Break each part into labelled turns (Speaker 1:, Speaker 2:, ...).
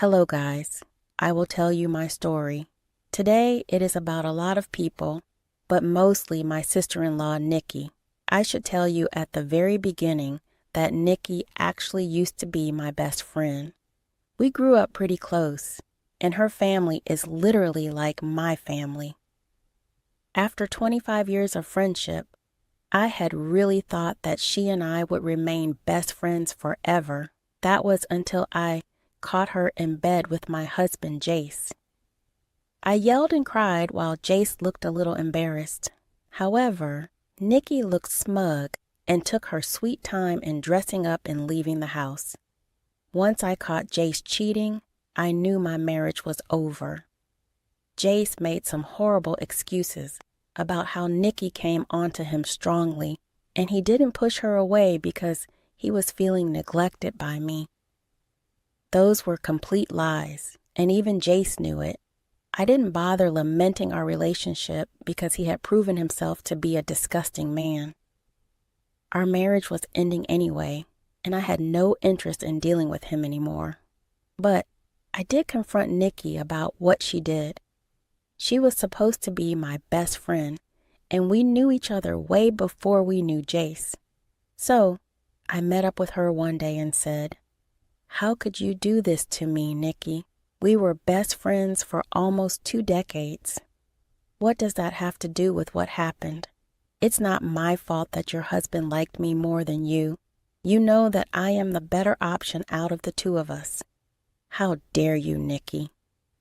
Speaker 1: Hello, guys. I will tell you my story. Today, it is about a lot of people, but mostly my sister-in-law, Nikki. I should tell you at the very beginning that Nikki actually used to be my best friend. We grew up pretty close, and her family is literally like my family. After 25 years of friendship, I had really thought that she and I would remain best friends forever. That was until I caught her in bed with my husband, Jace. I yelled and cried while Jace looked a little embarrassed. However, Nikki looked smug and took her sweet time in dressing up and leaving the house. Once I caught Jace cheating, I knew my marriage was over. Jace made some horrible excuses about how Nikki came onto him strongly, and he didn't push her away because he was feeling neglected by me. Those were complete lies, and even Jace knew it. I didn't bother lamenting our relationship because he had proven himself to be a disgusting man. Our marriage was ending anyway, and I had no interest in dealing with him anymore. But I did confront Nikki about what she did. She was supposed to be my best friend, and we knew each other way before we knew Jace. So I met up with her one day and said, "How could you do this to me, Nikki? We were best friends for almost 2 decades. What does that have to do with what happened? It's not my fault that your husband liked me more than you. You know that I am the better option out of the two of us. How dare you, Nikki?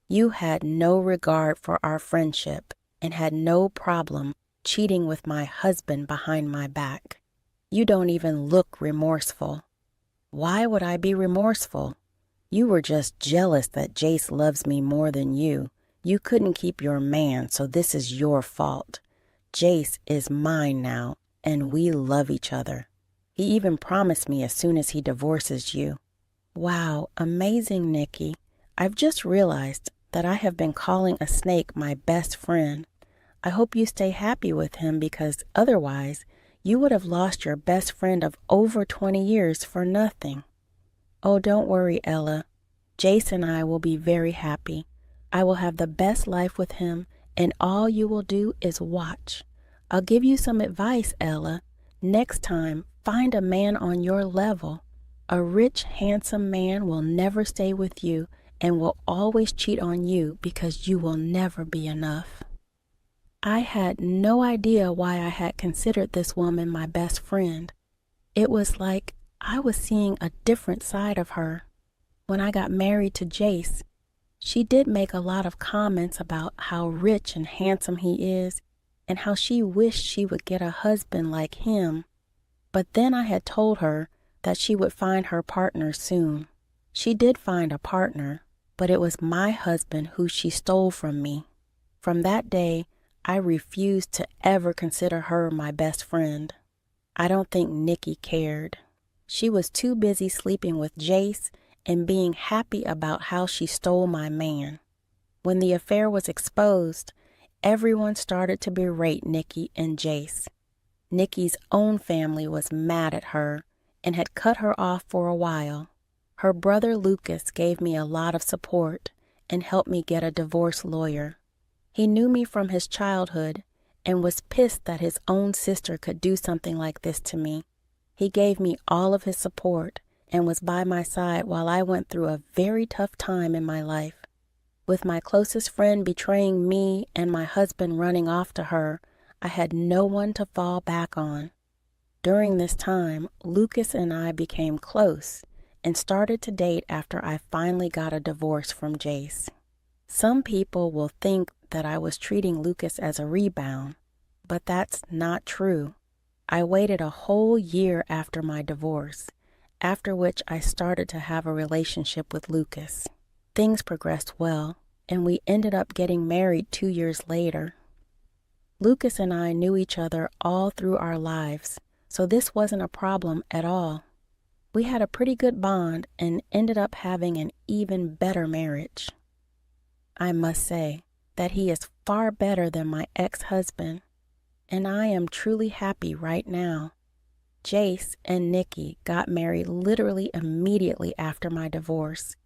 Speaker 1: You had no regard for our friendship and had no problem cheating with my husband behind my back. You don't even look remorseful." "Why would I be remorseful? You were just jealous that Jace loves me more than you. You couldn't keep your man, so this is your fault. Jace is mine now, and we love each other. He even promised me as soon as he divorces you." Wow, amazing, Nikki. I've just realized that I have been calling a snake my best friend. I hope you stay happy with him because otherwise you would have lost your best friend of over 20 years for nothing. Oh, don't worry, Ella. Jace and I will be very happy. I will have the best life with him, and all you will do is watch. I'll give you some advice, Ella. Next time, find a man on your level. A rich, handsome man will never stay with you and will always cheat on you because you will never be enough. I had no idea why I had considered this woman my best friend. It was like I was seeing a different side of her. When I got married to Jace, she did make a lot of comments about how rich and handsome he is and how she wished she would get a husband like him. But then I had told her that she would find her partner soon. She did find a partner, but it was my husband who she stole from me. From that day, I refused to ever consider her my best friend. I don't think Nikki cared. She was too busy sleeping with Jace and being happy about how she stole my man. When the affair was exposed, everyone started to berate Nikki and Jace. Nikki's own family was mad at her and had cut her off for a while. Her brother Lucas gave me a lot of support and helped me get a divorce lawyer. He knew me from his childhood and was pissed that his own sister could do something like this to me. He gave me all of his support and was by my side while I went through a very tough time in my life. With my closest friend betraying me and my husband running off to her, I had no one to fall back on. During this time, Lucas and I became close and started to date after I finally got a divorce from Jace. Some people will think that I was treating Lucas as a rebound, but that's not true. I waited a whole year after my divorce, after which I started to have a relationship with Lucas. Things progressed well, and we ended up getting married 2 years later. Lucas and I knew each other all through our lives, so this wasn't a problem at all. We had a pretty good bond and ended up having an even better marriage. I must say that he is far better than my ex-husband, and I am truly happy right now. Jace and Nikki got married literally immediately after my divorce.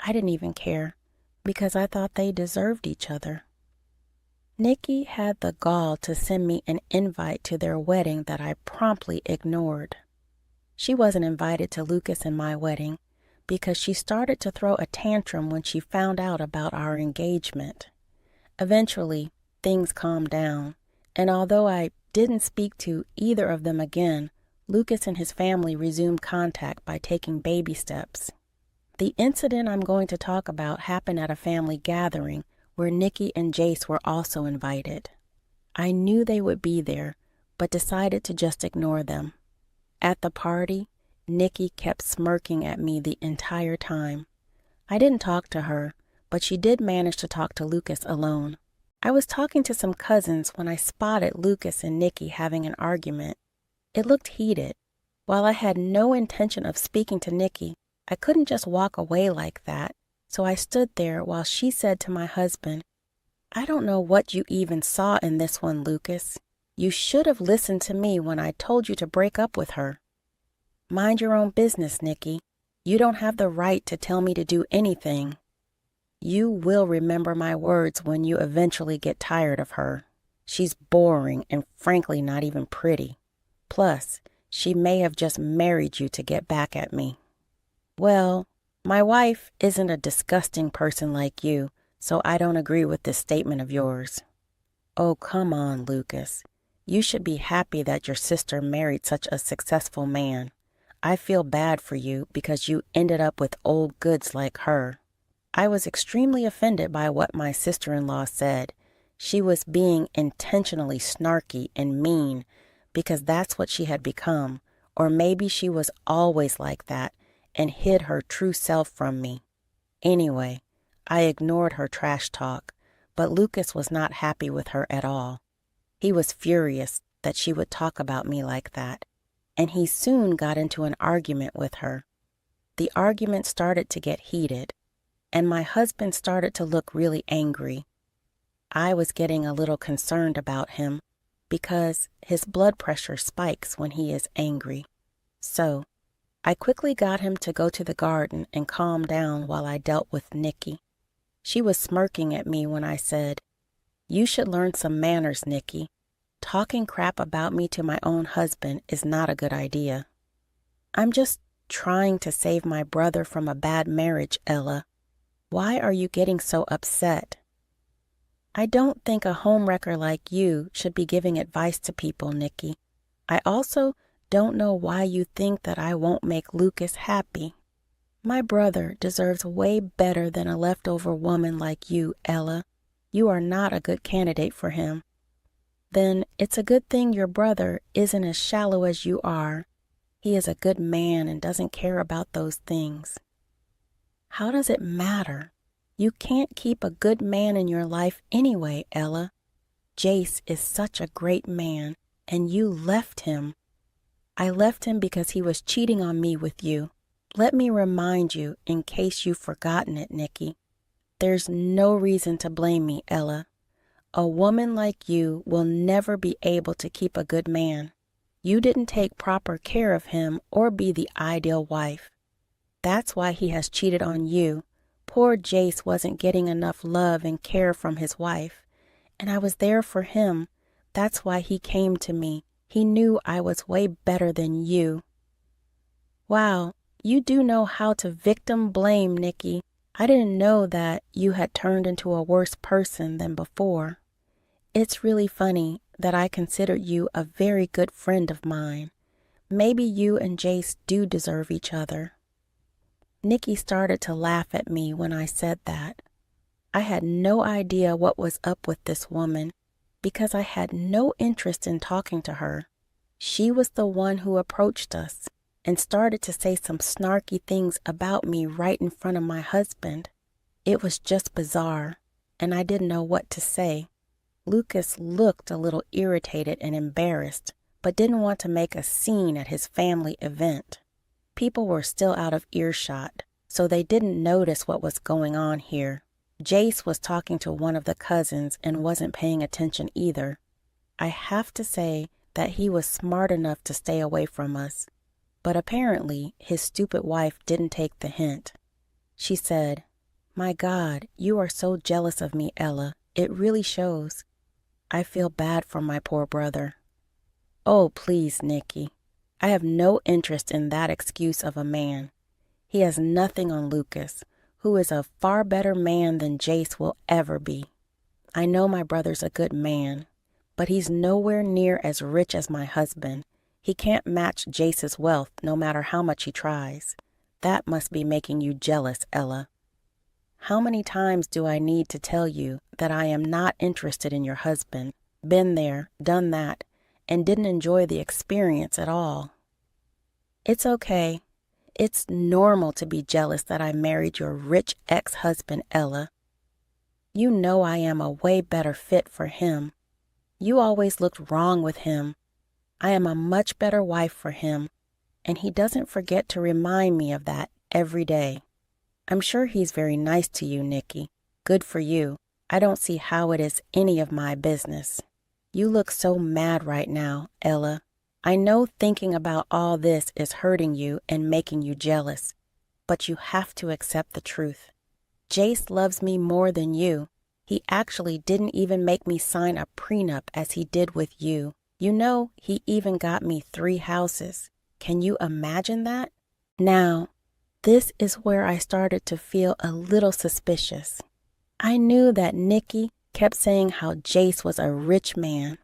Speaker 1: I didn't even care, because I thought they deserved each other. Nikki had the gall to send me an invite to their wedding that I promptly ignored. She wasn't invited to Lucas and my wedding because she started to throw a tantrum when she found out about our engagement. Eventually, things calmed down, and although I didn't speak to either of them again, Lucas and his family resumed contact by taking baby steps. The incident I'm going to talk about happened at a family gathering where Nikki and Jace were also invited. I knew they would be there, but decided to just ignore them. At the party, Nikki kept smirking at me the entire time. I didn't talk to her, but she did manage to talk to Lucas alone. I was talking to some cousins when I spotted Lucas and Nikki having an argument. It looked heated. While I had no intention of speaking to Nikki, I couldn't just walk away like that, so I stood there while she said to my husband, "I don't know what you even saw in this one, Lucas. You should have listened to me when I told you to break up with her." "Mind your own business, Nikki. You don't have the right to tell me to do anything." "You will remember my words when you eventually get tired of her. She's boring and frankly not even pretty. Plus, she may have just married you to get back at me." "Well, my wife isn't a disgusting person like you, so I don't agree with this statement of yours." "Oh, come on, Lucas. You should be happy that your sister married such a successful man. I feel bad for you because you ended up with old goods like her." I was extremely offended by what my sister-in-law said. She was being intentionally snarky and mean because that's what she had become, or maybe she was always like that and hid her true self from me. Anyway, I ignored her trash talk, but Lucas was not happy with her at all. He was furious that she would talk about me like that, and he soon got into an argument with her. The argument started to get heated, and my husband started to look really angry. I was getting a little concerned about him because his blood pressure spikes when he is angry. So, I quickly got him to go to the garden and calm down while I dealt with Nikki. She was smirking at me when I said, "You should learn some manners, Nikki. Talking crap about me to my own husband is not a good idea." "I'm just trying to save my brother from a bad marriage, Ella. Why are you getting so upset?" "I don't think a homewrecker like you should be giving advice to people, Nikki. I also don't know why you think that I won't make Lucas happy. My brother deserves way better than a leftover woman like you, Ella. You are not a good candidate for him." "Then it's a good thing your brother isn't as shallow as you are. He is a good man and doesn't care about those things." "How does it matter? You can't keep a good man in your life anyway, Ella. Jace is such a great man, and you left him." "I left him because he was cheating on me with you. Let me remind you, in case you've forgotten it, Nikki. There's no reason to blame me, Ella. A woman like you will never be able to keep a good man. You didn't take proper care of him or be the ideal wife. That's why he has cheated on you. Poor Jace wasn't getting enough love and care from his wife, and I was there for him. That's why he came to me. He knew I was way better than you." "Wow, you do know how to victim blame, Nikki. I didn't know that you had turned into a worse person than before. It's really funny that I considered you a very good friend of mine. Maybe you and Jace do deserve each other." Nikki started to laugh at me when I said that. I had no idea what was up with this woman because I had no interest in talking to her. She was the one who approached us and started to say some snarky things about me right in front of my husband. It was just bizarre, and I didn't know what to say. Lucas looked a little irritated and embarrassed, but didn't want to make a scene at his family event. People were still out of earshot, so they didn't notice what was going on here. Jace was talking to one of the cousins and wasn't paying attention either. I have to say that he was smart enough to stay away from us, but apparently his stupid wife didn't take the hint. She said, My God, you are so jealous of me, Ella. It really shows. I feel bad for my poor brother. Oh, please, Nikki. I have no interest in that excuse of a man. He has nothing on Lucas, who is a far better man than Jace will ever be. I know my brother's a good man, but he's nowhere near as rich as my husband. He can't match Jace's wealth no matter how much he tries. That must be making you jealous, Ella. How many times do I need to tell you that I am not interested in your husband, been there, done that, and didn't enjoy the experience at all? It's okay. It's normal to be jealous that I married your rich ex-husband, Ella. You know I am a way better fit for him. You always looked wrong with him. I am a much better wife for him, and he doesn't forget to remind me of that every day. I'm sure he's very nice to you, Nikki. Good for you. I don't see how it is any of my business. You look so mad right now, Ella. I know thinking about all this is hurting you and making you jealous, but you have to accept the truth. Jace loves me more than you. He actually didn't even make me sign a prenup as he did with you. You know, he even got me 3 houses. Can you imagine that? Now, this is where I started to feel a little suspicious. I knew that Nikki kept saying how Jace was a rich man.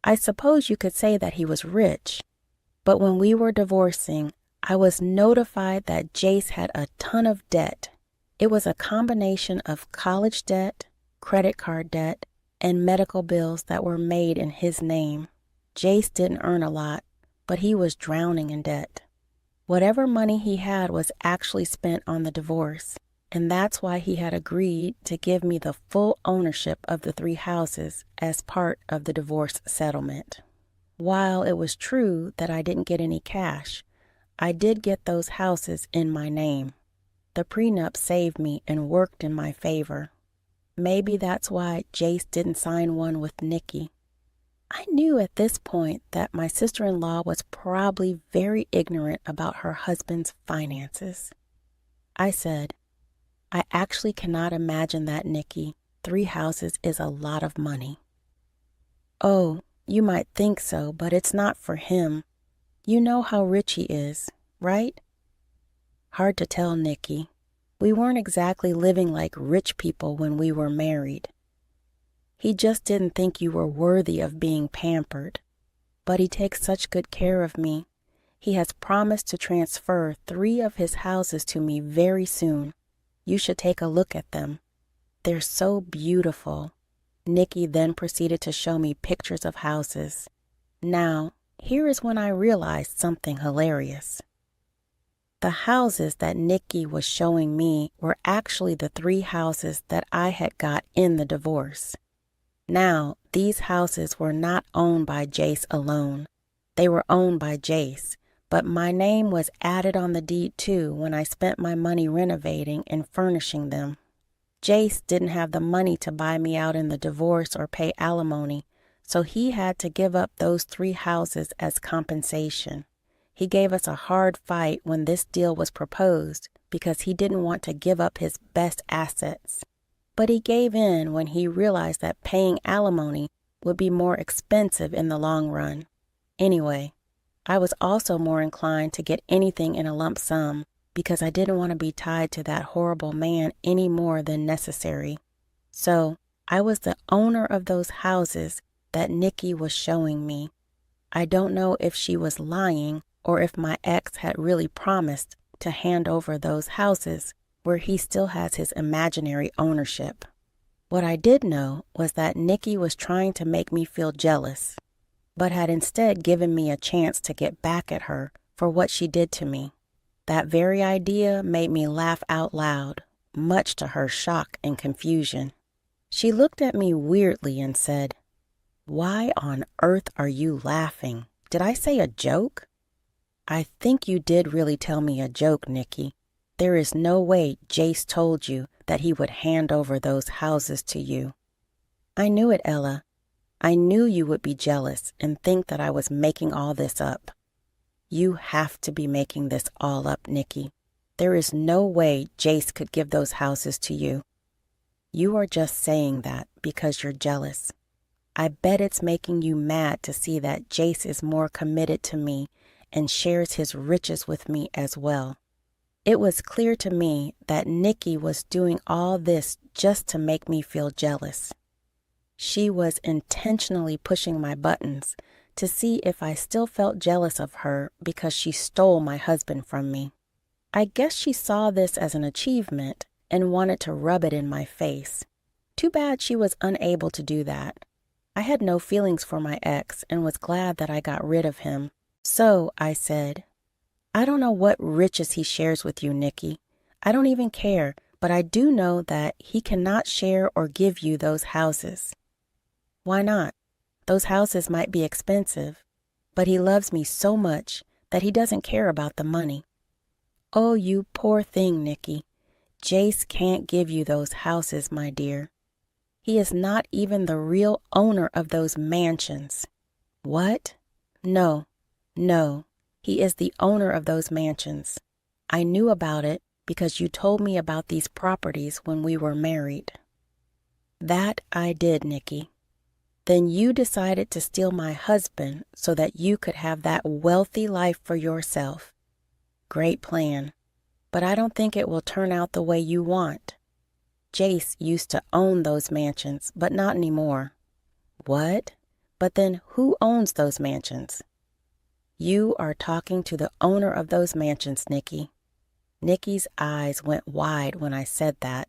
Speaker 1: I suppose you could say that he was rich. But when we were divorcing, I was notified that Jace had a ton of debt. It was a combination of college debt, credit card debt, and medical bills that were made in his name. Jace didn't earn a lot, but he was drowning in debt. Whatever money he had was actually spent on the divorce, and that's why he had agreed to give me the full ownership of the 3 houses as part of the divorce settlement. While it was true that I didn't get any cash, I did get those houses in my name. The prenup saved me and worked in my favor. Maybe that's why Jace didn't sign one with Nikki. I knew at this point that my sister-in-law was probably very ignorant about her husband's finances. I said, I actually cannot imagine that, Nikki. 3 houses is a lot of money. Oh, you might think so, but it's not for him. You know how rich he is, right? Hard to tell, Nikki. We weren't exactly living like rich people when we were married. He just didn't think you were worthy of being pampered. But he takes such good care of me. He has promised to transfer 3 of his houses to me very soon. You should take a look at them. They're so beautiful. Nikki then proceeded to show me pictures of houses. Now, here is when I realized something hilarious. The houses that Nikki was showing me were actually the 3 houses that I had got in the divorce. Now, these houses were not owned by Jace alone. They were owned by Jace, but my name was added on the deed too when I spent my money renovating and furnishing them. Jace didn't have the money to buy me out in the divorce or pay alimony, so he had to give up those 3 houses as compensation. He gave us a hard fight when this deal was proposed because he didn't want to give up his best assets. But he gave in when he realized that paying alimony would be more expensive in the long run. Anyway, I was also more inclined to get anything in a lump sum because I didn't want to be tied to that horrible man any more than necessary. So I was the owner of those houses that Nikki was showing me. I don't know if she was lying or if my ex had really promised to hand over those houses where he still has his imaginary ownership. What I did know was that Nikki was trying to make me feel jealous, but had instead given me a chance to get back at her for what she did to me. That very idea made me laugh out loud, much to her shock and confusion. She looked at me weirdly and said, "Why on earth are you laughing? Did I say a joke?" "I think you did really tell me a joke, Nikki. There is no way Jace told you that he would hand over those houses to you." "I knew it, Ella. I knew you would be jealous and think that I was making all this up." "You have to be making this all up, Nikki. There is no way Jace could give those houses to you. You are just saying that because you're jealous. I bet it's making you mad to see that Jace is more committed to me and shares his riches with me as well. It was clear to me that Nikki was doing all this just to make me feel jealous. She was intentionally pushing my buttons to see if I still felt jealous of her because she stole my husband from me. I guess she saw this as an achievement and wanted to rub it in my face. Too bad she was unable to do that. I had no feelings for my ex and was glad that I got rid of him. So I said, I don't know what riches he shares with you, Nikki. I don't even care, but I do know that he cannot share or give you those houses. Why not? Those houses might be expensive, but he loves me so much that he doesn't care about the money. Oh, you poor thing, Nikki. Jace can't give you those houses, my dear. He is not even the real owner of those mansions. What? No. He is the owner of those mansions. I knew about it because you told me about these properties when we were married. That I did, Nikki. Then you decided to steal my husband so that you could have that wealthy life for yourself. Great plan, but I don't think it will turn out the way you want. Jace used to own those mansions, but not anymore. What? But then who owns those mansions? You are talking to the owner of those mansions, Nikki. Nikki's eyes went wide when I said that.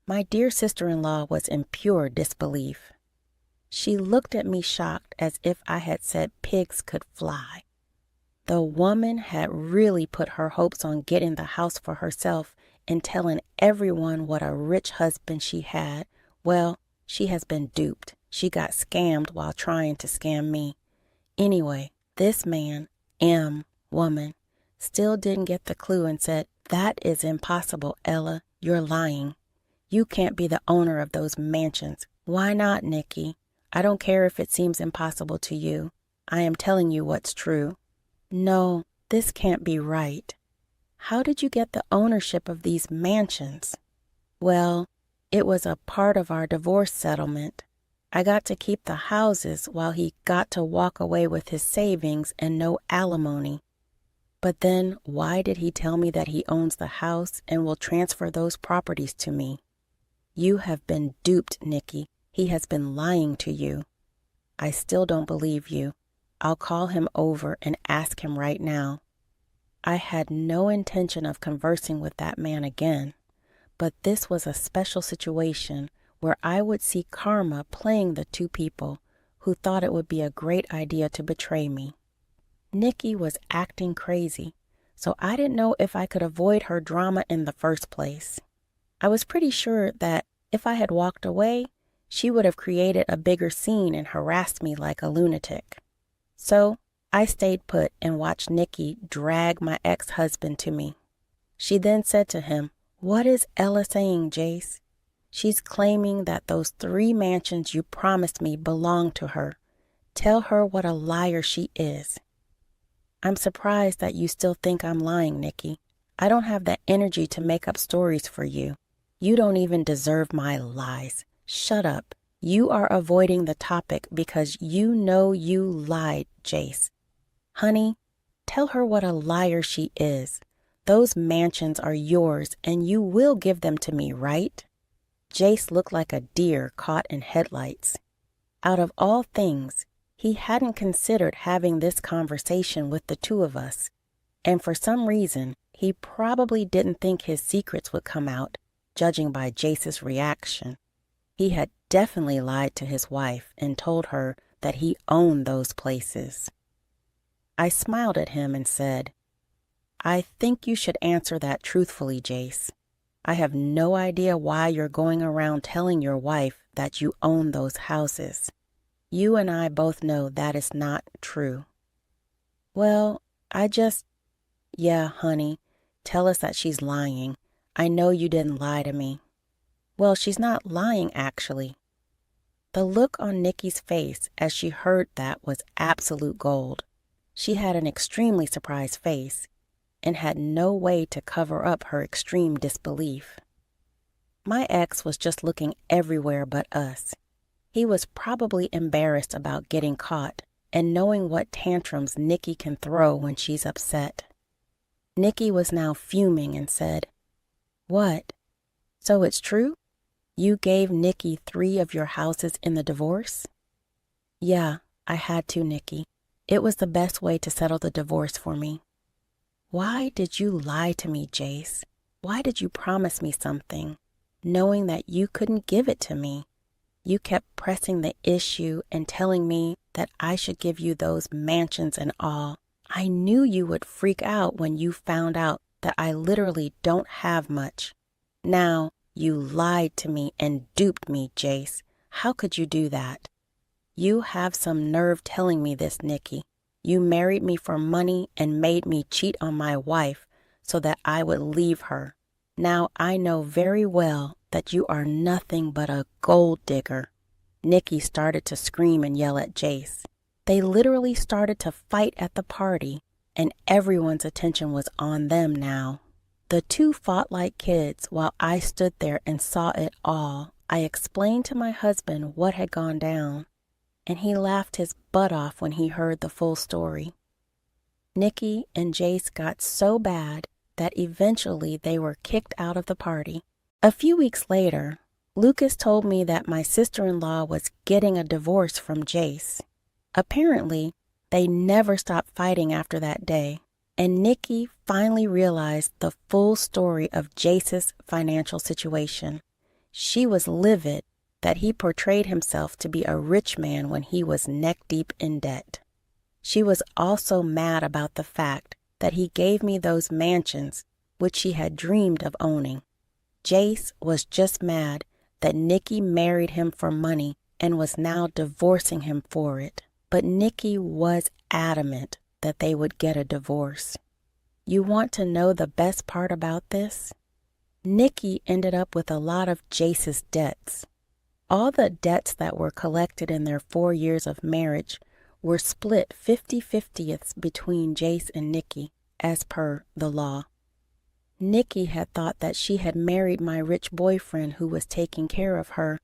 Speaker 1: My dear sister-in-law was in pure disbelief. She looked at me shocked as if I had said pigs could fly. The woman had really put her hopes on getting the house for herself and telling everyone what a rich husband she had. Well, she has been duped. She got scammed while trying to scam me. Anyway, this man, woman, still didn't get the clue and said, That is impossible, Ella. You're lying. You can't be the owner of those mansions. Why not, Nikki? I don't care if it seems impossible to you. I am telling you what's true. No, this can't be right. How did you get the ownership of these mansions? Well, it was a part of our divorce settlement. I got to keep the houses while he got to walk away with his savings and no alimony. But then why did he tell me that he owns the house and will transfer those properties to me? You have been duped, Nikki. He has been lying to you. I still don't believe you. I'll call him over and ask him right now. I had no intention of conversing with that man again, but this was a special situation where I would see karma playing the two people who thought it would be a great idea to betray me. Nikki was acting crazy, so I didn't know if I could avoid her drama in the first place. I was pretty sure that if I had walked away, she would have created a bigger scene and harassed me like a lunatic. So I stayed put and watched Nikki drag my ex-husband to me. She then said to him, What is Ella saying, Jace? She's claiming that those 3 mansions you promised me belong to her. Tell her what a liar she is. I'm surprised that you still think I'm lying, Nikki. I don't have the energy to make up stories for you. You don't even deserve my lies. Shut up. You are avoiding the topic because you know you lied, Jace. Honey, tell her what a liar she is. Those mansions are yours and you will give them to me, right? Jace looked like a deer caught in headlights. Out of all things, he hadn't considered having this conversation with the two of us, and for some reason, he probably didn't think his secrets would come out, judging by Jace's reaction. He had definitely lied to his wife and told her that he owned those places. I smiled at him and said, I think you should answer that truthfully, Jace. I have no idea why you're going around telling your wife that you own those houses. You and I both know that is not true. Well, yeah, honey, tell us that she's lying. I know you didn't lie to me. Well, she's not lying, actually. The look on Nikki's face as she heard that was absolute gold. She had an extremely surprised face, and had no way to cover up her extreme disbelief. My ex was just looking everywhere but us. He was probably embarrassed about getting caught and knowing what tantrums Nikki can throw when she's upset. Nikki was now fuming and said, "What? So it's true? You gave Nikki 3 of your houses in the divorce?" "Yeah, I had to, Nikki. It was the best way to settle the divorce for me." "Why did you lie to me, Jace? Why did you promise me something, knowing that you couldn't give it to me? You kept pressing the issue and telling me that I should give you those mansions and all. I knew you would freak out when you found out that I literally don't have much. Now, you lied to me and duped me, Jace. How could you do that? You have some nerve telling me this, Nikki. You married me for money and made me cheat on my wife so that I would leave her. Now I know very well that you are nothing but a gold digger." Nikki started to scream and yell at Jace. They literally started to fight at the party, and everyone's attention was on them now. The 2 fought like kids while I stood there and saw it all. I explained to my husband what had gone down, and he laughed his butt off when he heard the full story. Nikki and Jace got so bad that eventually they were kicked out of the party. A few weeks later, Lucas told me that my sister-in-law was getting a divorce from Jace. Apparently, they never stopped fighting after that day, and Nikki finally realized the full story of Jace's financial situation. She was livid that he portrayed himself to be a rich man when he was neck-deep in debt. She was also mad about the fact that he gave me those mansions which she had dreamed of owning. Jace was just mad that Nikki married him for money and was now divorcing him for it. But Nikki was adamant that they would get a divorce. You want to know the best part about this? Nikki ended up with a lot of Jace's debts. All the debts that were collected in their 4 years of marriage were split 50-50ths between Jace and Nikki, as per the law. Nikki had thought that she had married my rich boyfriend who was taking care of her,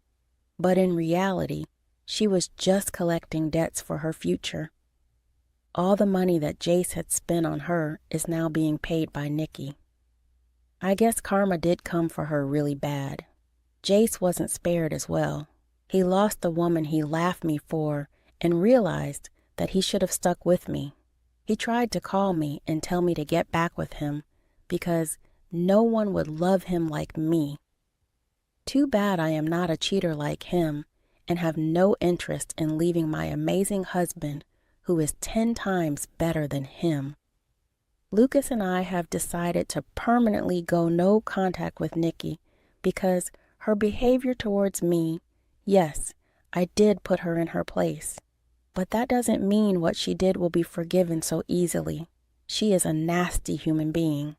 Speaker 1: but in reality, she was just collecting debts for her future. All the money that Jace had spent on her is now being paid by Nikki. I guess karma did come for her really bad. Jace wasn't spared as well. He lost the woman he laughed me for and realized that he should have stuck with me. He tried to call me and tell me to get back with him because no one would love him like me. Too bad I am not a cheater like him and have no interest in leaving my amazing husband who is 10 times better than him. Lucas and I have decided to permanently go no contact with Nikki because her behavior towards me, yes, I did put her in her place, but that doesn't mean what she did will be forgiven so easily. She is a nasty human being,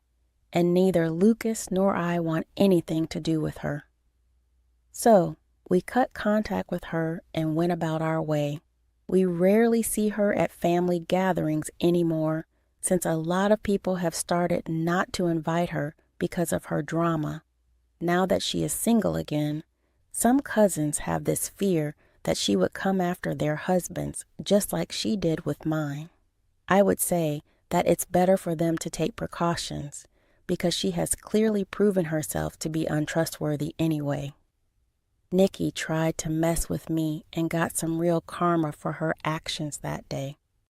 Speaker 1: and neither Lucas nor I want anything to do with her. So, we cut contact with her and went about our way. We rarely see her at family gatherings anymore, since a lot of people have started not to invite her because of her drama. Now that she is single again, some cousins have this fear that she would come after their husbands just like she did with mine. I would say that it's better for them to take precautions because she has clearly proven herself to be untrustworthy anyway. Nikki tried to mess with me and got some real karma for her actions that day.